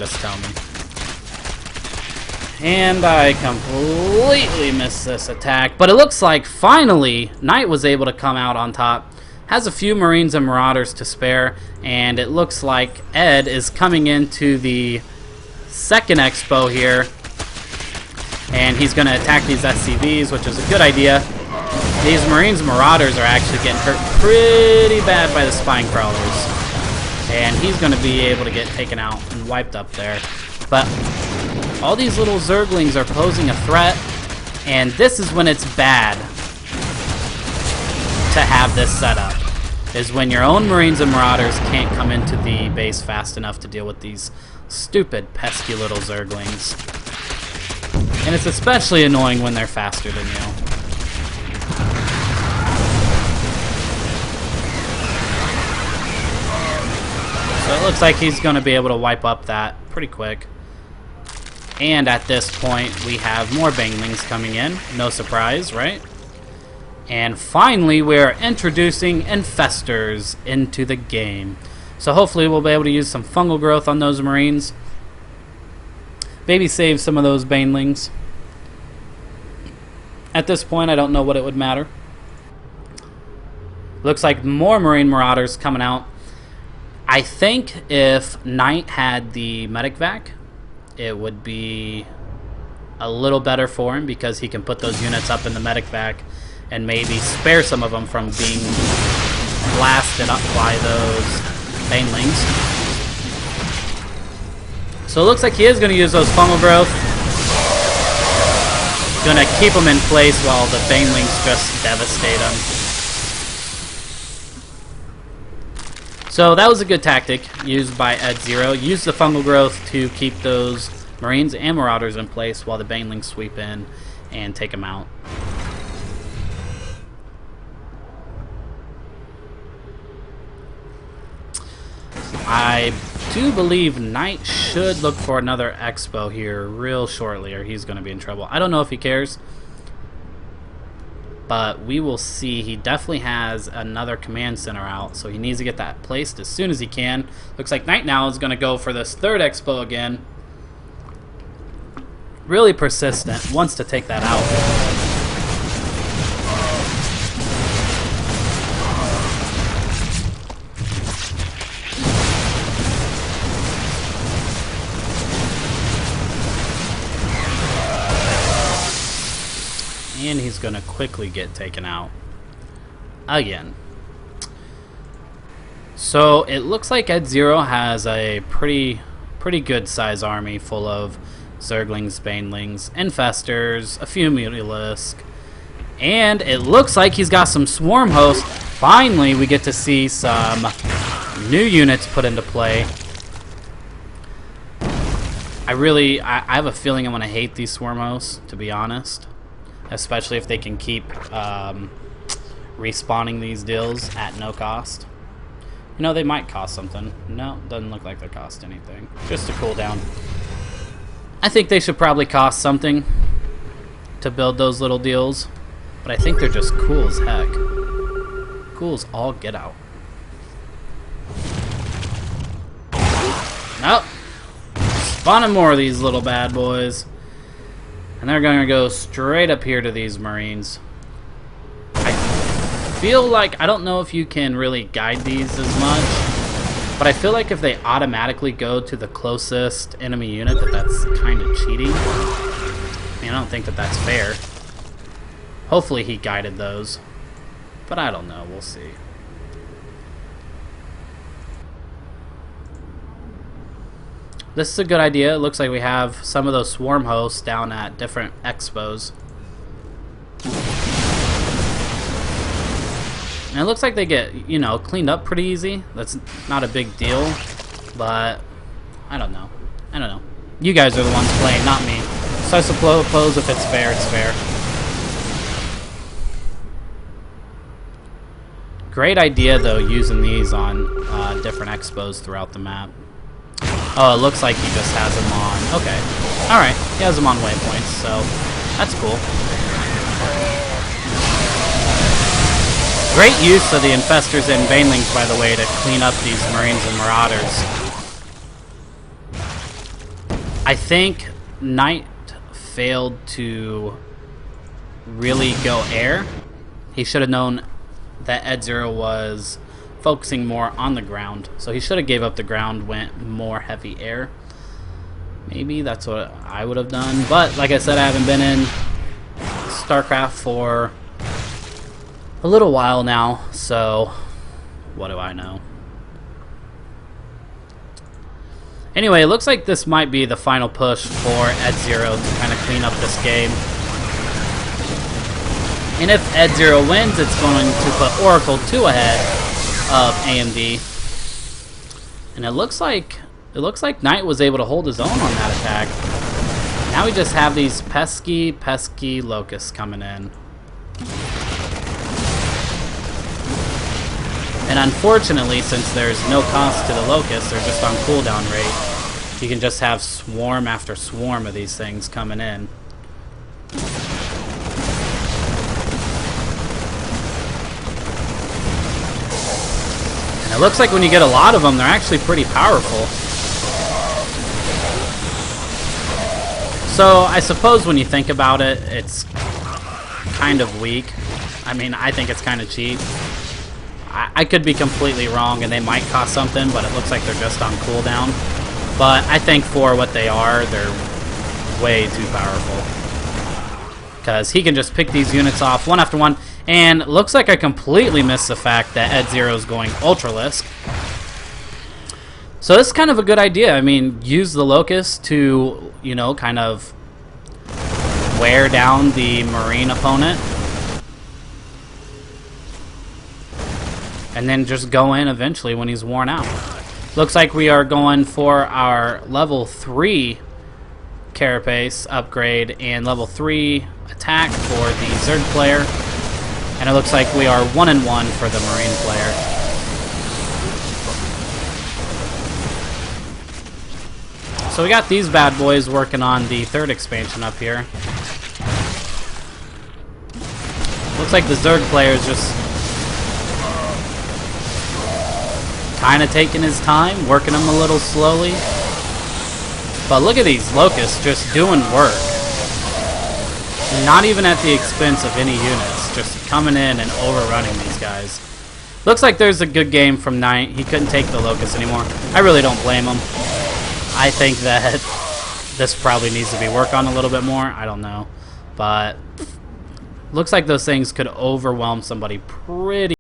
just tell me. And I completely missed this attack. But it looks like finally Nyte was able to come out on top. Has a few Marines and Marauders to spare. And it looks like Ed is coming into the second expo here. And he's going to attack these SCVs, which is a good idea. These Marines and Marauders are actually getting hurt pretty bad by the Spine Crawlers. And he's going to be able to get taken out and wiped up there. But all these little Zerglings are posing a threat, and this is when it's bad to have this set up, is when your own Marines and Marauders can't come into the base fast enough to deal with these stupid, pesky little Zerglings. And it's especially annoying when they're faster than you. So it looks like he's going to be able to wipe up that pretty quick. And at this point, we have more Banelings coming in. No surprise, right? And finally, we're introducing Infestors into the game. So hopefully we'll be able to use some fungal growth on those Marines. Maybe save some of those Banelings. At this point, I don't know what it would matter. Looks like more Marine Marauders coming out. I think if Nyte had the Medic Vac, it would be a little better for him because he can put those units up in the Medic Vac and maybe spare some of them from being blasted up by those Banelings. So it looks like he is going to use those Fungal Growth. Going to keep them in place while the Banelings just devastate them. So that was a good tactic used by Ed Zero. Use the Fungal Growth to keep those Marines and Marauders in place while the Banelings sweep in and take them out. I do believe Nyte should look for another expo here real shortly, or he's going to be in trouble. I don't know if he cares, but we will see. He definitely has another command center out, so he needs to get that placed as soon as he can. Looks like Nyte now is going to go for this third expo again. Really persistent, wants to take that out. And he's going to quickly get taken out again. So it looks like Ed Zero has a pretty good size army full of Zerglings, Banelings, Infestors, a few Mutalisk, and it looks like he's got some Swarm Hosts. Finally, we get to see some new units put into play. I have a feeling I'm going to hate these Swarm Hosts, to be honest. Especially if they can keep respawning these deals at no cost. You know, they might cost something. No, doesn't look like they cost anything. Just a cooldown. I think they should probably cost something to build those little deals. But I think they're just cool as heck. Cool as all get out. Nope. Spawning more of these little bad boys. And they're going to go straight up here to these Marines. I feel like, I don't know if you can really guide these as much, but I feel like if they automatically go to the closest enemy unit, that's kind of cheating. I mean, I don't think that's fair. Hopefully he guided those, but I don't know. We'll see. This is a good idea. It looks like we have some of those Swarm Hosts down at different expos. And it looks like they get, you know, cleaned up pretty easy. That's not a big deal, but I don't know. I don't know. You guys are the ones playing, not me. So I suppose if it's fair, it's fair. Great idea, though, using these on different expos throughout the map. Oh, it looks like he just has them on. Okay. Alright. He has them on waypoints, so that's cool. Great use of the Infestors and Banelings, by the way, to clean up these Marines and Marauders. I think Nyte failed to really go air. He should have known that Ed Zero was focusing more on the ground, so he should have gave up the ground, went more heavy air. Maybe that's what I would have done, but like I said, I haven't been in StarCraft for a little while now, so what do I know? Anyway, it looks like this might be the final push for Ed Zero to kind of clean up this game. And if Ed Zero wins, it's going to put Oracle 2 ahead of AMD. And it looks like Nyte was able to hold his own on that attack. Now we just have these pesky locusts coming in. And unfortunately, since there's no cost to the locusts, they're just on cooldown rate, you can just have swarm after swarm of these things coming in. And it looks like when you get a lot of them, they're actually pretty powerful. So I suppose when you think about it, it's kind of weak. I mean, I think it's kind of cheap. I could be completely wrong, and they might cost something, but it looks like they're just on cooldown. But I think for what they are, they're way too powerful. Because he can just pick these units off one after one, and it looks like I completely missed the fact that Ed Zero is going Ultralisk. So this is kind of a good idea. I mean, use the Locust to, you know, kind of wear down the Marine opponent. And then just go in eventually when he's worn out. Looks like we are going for our level 3 Carapace upgrade and level 3 attack for the Zerg player. And it looks like we are 1-1 for the Marine player. So we got these bad boys working on the 3rd expansion up here. Looks like the Zerg player is just kind of taking his time, working them a little slowly. But look at these locusts just doing work. Not even at the expense of any units, just coming in and overrunning these guys. Looks like there's a good game from Nyte. He couldn't take the locusts anymore. I really don't blame him. I think that this probably needs to be worked on a little bit more. I don't know. But looks like those things could overwhelm somebody pretty